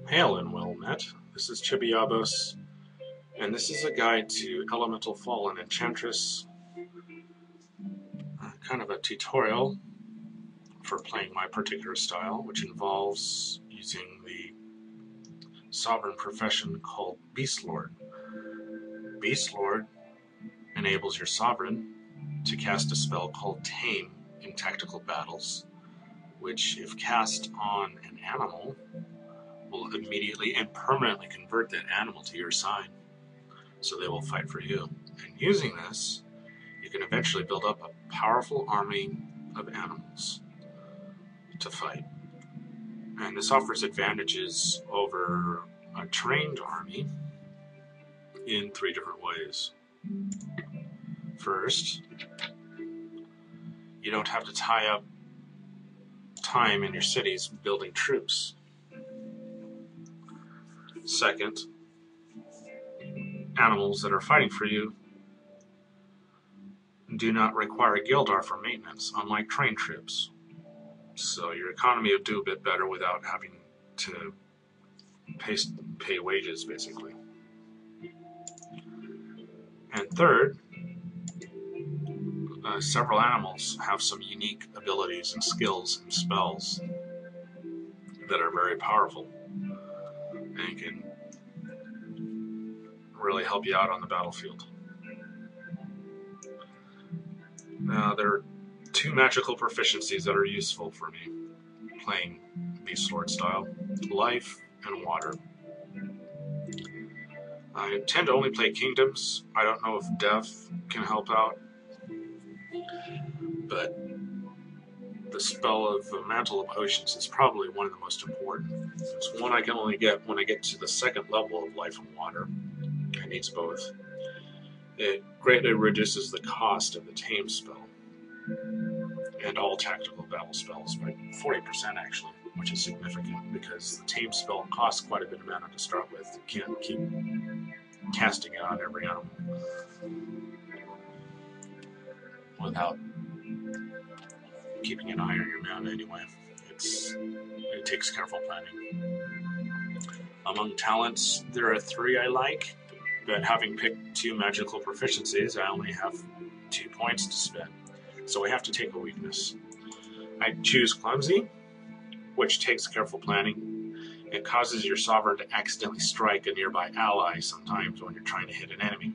Hail and well met. This is Chibiabos, and this is a guide to Elemental Fall and Enchantress. Kind of a tutorial for playing my particular style, which involves using the sovereign profession called Beastlord. Beastlord enables your sovereign to cast a spell called Tame in tactical battles, which, if cast on an animal, will immediately and permanently convert that animal to your side, so they will fight for you. And using this, you can eventually build up a powerful army of animals to fight. And this offers advantages over a trained army in 3 different ways. First, you don't have to tie up time in your cities building troops. Second, animals that are fighting for you do not require a guildar for maintenance, unlike trained troops. So your economy will do a bit better without having to pay wages, basically. And third, several animals have some unique abilities and skills and spells that are very powerful and can really help you out on the battlefield. Now, there are 2 magical proficiencies that are useful for me playing Beastlord style: life and water. I tend to only play kingdoms. I don't know if death can help out, but the spell of the Mantle of Oceans is probably one of the most important. It's one I can only get when I get to the 2nd level of life and water. It needs both. It greatly reduces the cost of the Tame spell and all tactical battle spells by 40% actually, which is significant because the Tame spell costs quite a bit of mana to start with. You can't keep casting it on every animal without keeping an eye on your mana anyway. It takes careful planning. Among talents, there are 3 I like, but having picked 2 magical proficiencies, I only have 2 points to spend, so I have to take a weakness. I choose Clumsy, which takes careful planning. It causes your sovereign to accidentally strike a nearby ally sometimes when you're trying to hit an enemy.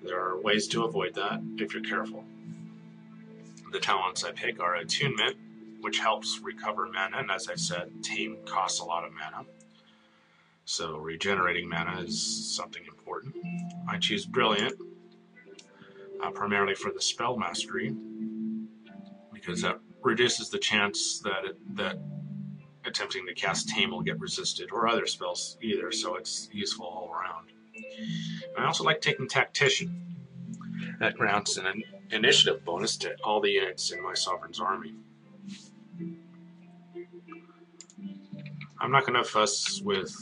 There are ways to avoid that if you're careful. The talents I pick are Attunement, which helps recover mana, and as I said, Tame costs a lot of mana, so regenerating mana is something important. I choose Brilliant, primarily for the spell mastery, because that reduces the chance that attempting to cast Tame will get resisted, or other spells either, so it's useful all around. And I also like taking Tactician. That grants an initiative bonus to all the units in my sovereign's army. I'm not going to fuss with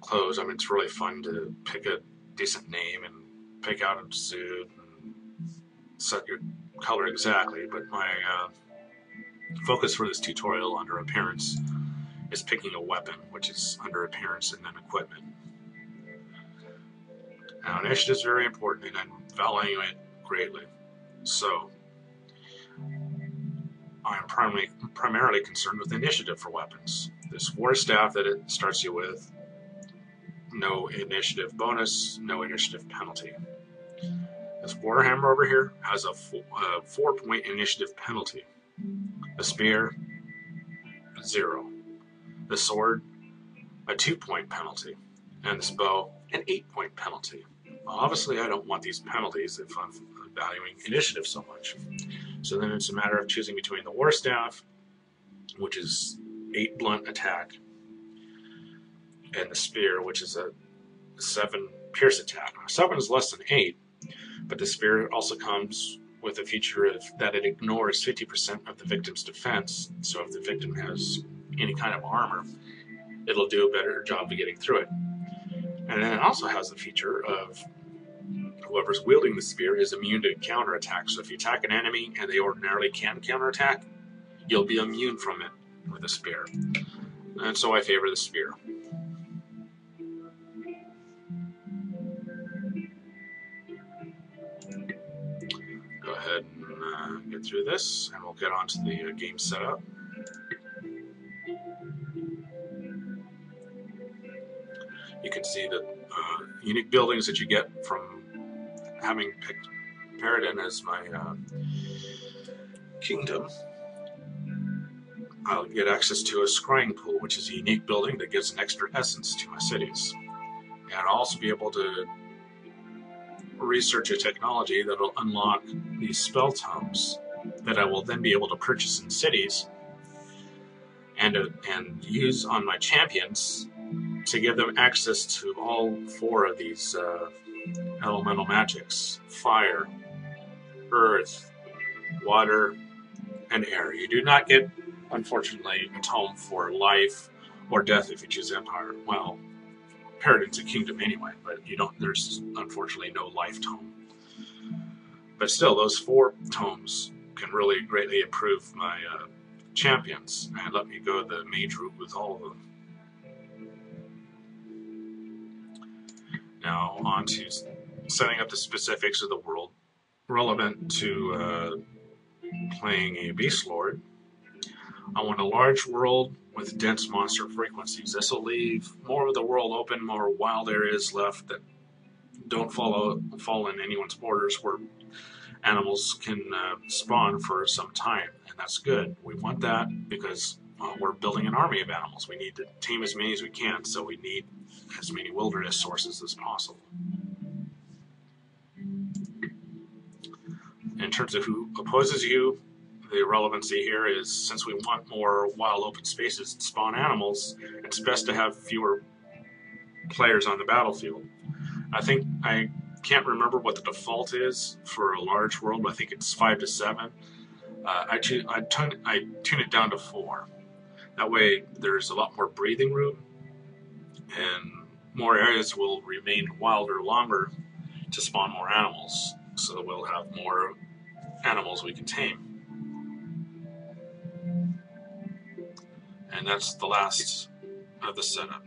clothes. I mean, it's really fun to pick a decent name and pick out a suit and set your color exactly, but my focus for this tutorial under appearance is picking a weapon, which is under appearance and then equipment. Now, initiative is very important, and I value it greatly. So, I'm primarily concerned with initiative for weapons. This war staff that it starts you with, no initiative bonus, no initiative penalty. This warhammer over here has a 4-point initiative penalty. The spear, 0. The sword, a 2-point penalty. And this bow, an 8-point penalty. Well, obviously I don't want these penalties if I'm valuing initiative so much. So then it's a matter of choosing between the war staff, which is 8 blunt attack, and the spear, which is a 7 pierce attack. Now, 7 is less than 8, but the spear also comes with a feature of that it ignores 50% of the victim's defense. So if the victim has any kind of armor, it'll do a better job of getting through it. And then it also has the feature of whoever's wielding the spear is immune to counterattack. So if you attack an enemy and they ordinarily can counterattack, you'll be immune from it with a spear. And so I favor the spear. Go ahead and get through this, and we'll get on to the game setup. You can see the unique buildings that you get from having picked Paradin as my kingdom. I'll get access to a scrying pool, which is a unique building that gives an extra essence to my cities. And I'll also be able to research a technology that will unlock these spell tomes that I will then be able to purchase in cities and use on my champions to give them access to all 4 of these elemental magics: fire, earth, water, and air. You do not get, unfortunately, a tome for life or death if you choose Empire. Well, Paradin's a kingdom anyway, but you don't. There's unfortunately no life tome. But still, those 4 tomes can really greatly improve my champions and let me go the mage route with all of them. Now on to setting up the specifics of the world relevant to playing a Beastlord. I want a large world with dense monster frequencies. This will leave more of the world open, more wild areas left that don't fall in anyone's borders, where animals can spawn for some time, and that's good. We want that because we're building an army of animals. We need to tame as many as we can, so we need as many wilderness sources as possible. In terms of who opposes you, the relevancy here is, since we want more wild open spaces to spawn animals, it's best to have fewer players on the battlefield. I can't remember what the default is for a large world, but I think it's 5 to 7. I tune it down to 4. That way there's a lot more breathing room, and more areas will remain wilder longer to spawn more animals, so that we'll have more animals we can tame. And that's the last of the setup.